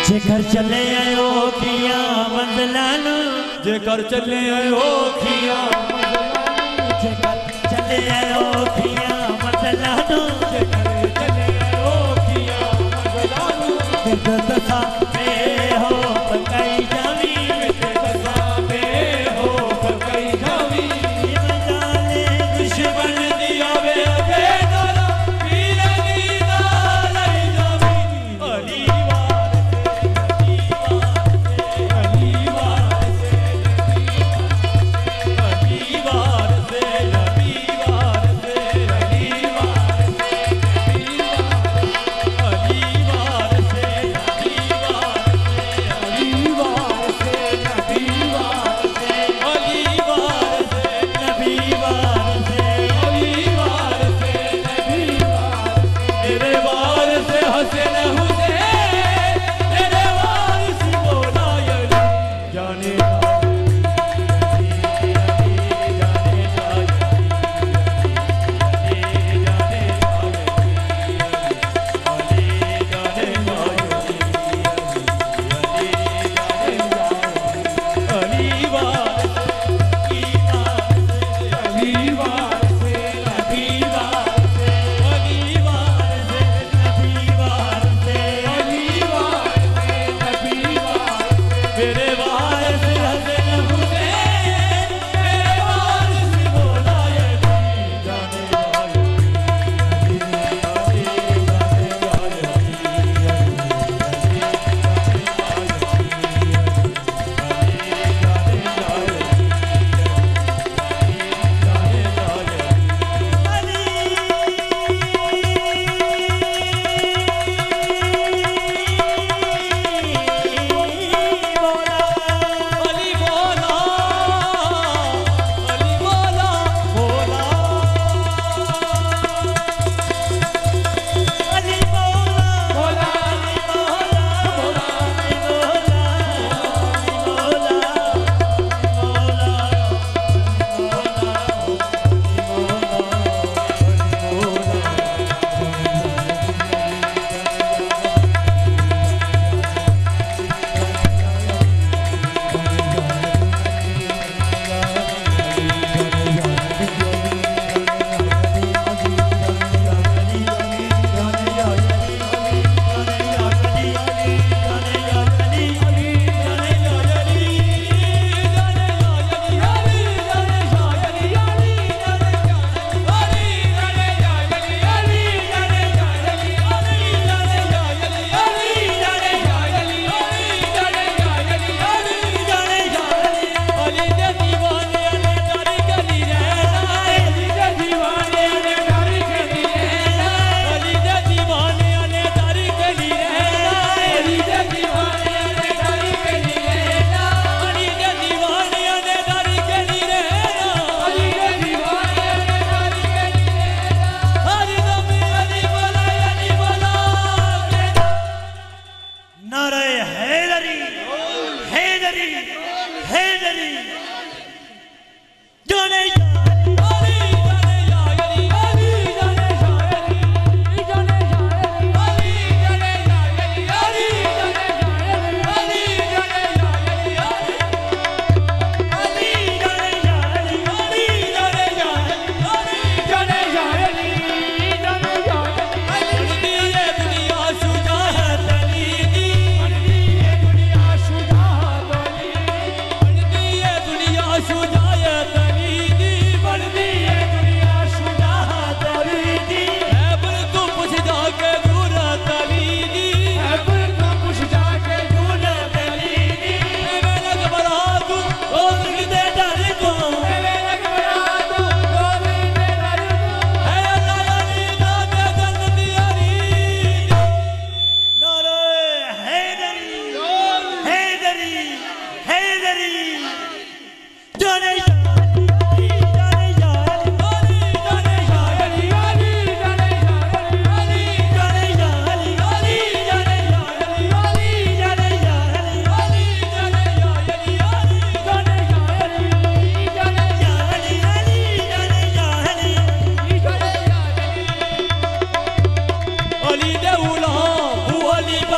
जेकर चले आयो खिया मंज़िलान जेकर चले आयो खिया जेकर चले आयो खिया मंज़िलान जेकर चले आयो खिया मंज़िलान दसा में हो पकाई जावी दसा में हो पकाई जावी मजाले दुश्मन दिया वे बेदारा पीर दीदा लई जावी अली वार से अली वार से अली वार से अली वार से अली वार से अली वार से अली वार से अली वार से नबी वार से अली वार से नबी वार तेरे वार से हसन हुसैन तेरे वार से मौला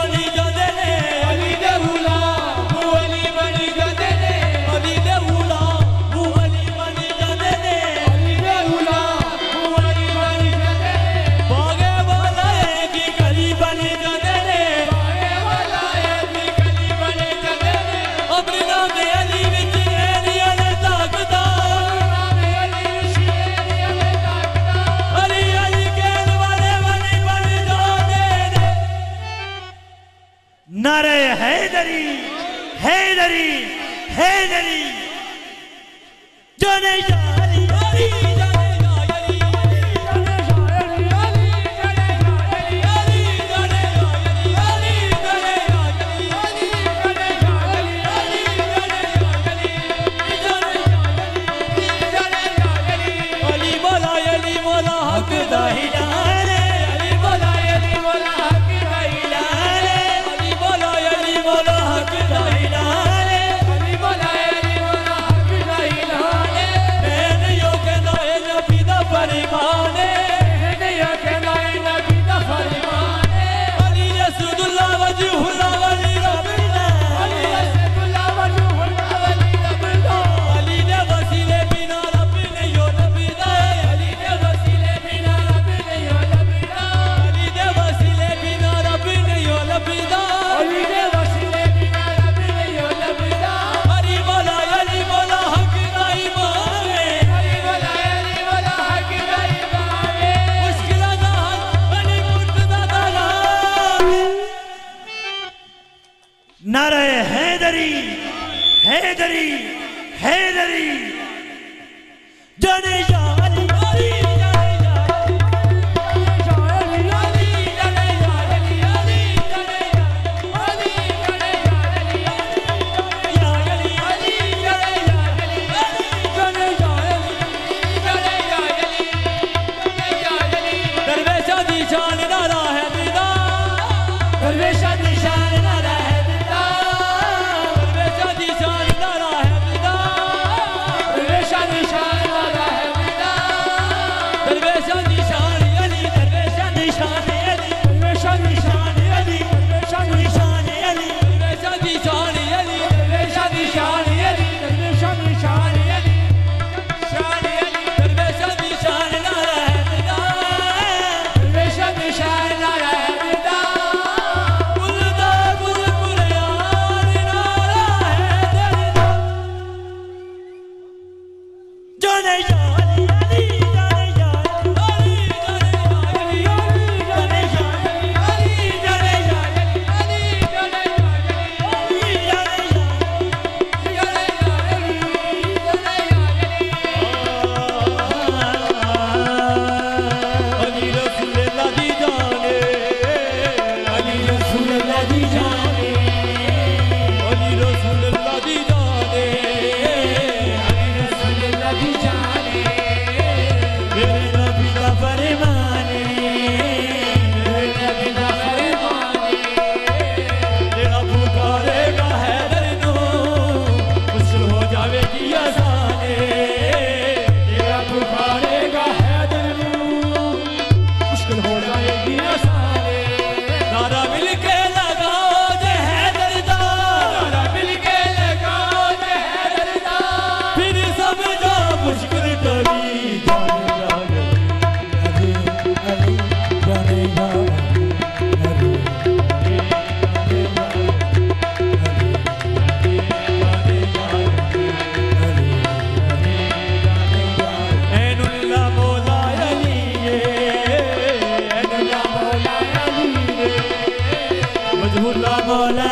अली जाने अली हैदरी हैदरी हैदरी जाने जाली अली जाने जाली जाने जाली अली जाने जाली अली जाने जाली अली जाने जाली अली जाने जाली अली जाने जाली अली मौला हक दाहिला अली मौला हक दाहिला अली मौला हक दाहिला अली मौला हक दाहिला मैंने यो कहना है नबी दा फरमान मैंने यो कहना है नबी दा फरमान अली रसूलुल्लाह वजहुल्लाह वली रब्बिना अली रसूलुल्लाह वजहुल्लाह वली रब्बिना अली ने वसीले बिना रब ने यो नबी दा अली ने वसीले बिना रब ने यो नबी दा अली ने वसीले बिना रब ने यो नबी दा अली ने वसीले बिना रब ने यो नबी दा अली मौला हक दा इमाम अली मौला हक दा इमाम मुश्किलां दा हल अली मुर्तदा दा नाम नारे हैदरी हैदरी हैदरी जाने जाली अली जाने जाली अली जाने जाली अली जाने जाली अली जाने जाली अली जाने जाली जाने जाली दरवेशा दी शान नारा है बिदा दरवेशा दी शान नारा है बिदा दरवेशा दी शान नारा है बिदा दरवेशा दी शान नारा है बिदा दरवेशा दी शान अली दरवेशा दी शान अली दरवेशा दी शान अली दरवेशा दी शान अली दरवेशा दी शान अली दरवेशा दी शान अली दरवेशा दी शान अली शान अली दरवेशा दी शान नारा है बिदा दरवेशा दी शान नारा है बिदा गुलदा गुल कुरयान नारा है दरदा जाने जाली अली जाने जाली अली जाने जाली अली जाने जाली अली जाने जाली अली जाने जाली अली जाने जाली अली रसूलुल्लाह दी जाने अली रसूलुल्लाह दी जाने अली रसूलुल्लाह दी जाने अली रसूलुल्लाह दी जाने मेरे नबी दा फरमान मेरे नबी दा फरमान जेड़ा पुकारेगा हैदर नू मुश्किल हो जावेगी आसान जेड़ा पुकारेगा हैदर नू मुश्किल हो जाएगी आसान नारा मिल के लगाओ जे हैदर दा नारा मिल के लगाओ जे हैदर दा फिर समझो मुश्किल टली जाने जाने अली अली जाने जाने अली ऐनुल्लाह मौला अली ऐनुल्लाह मौला अली वजहुल्लाह मौला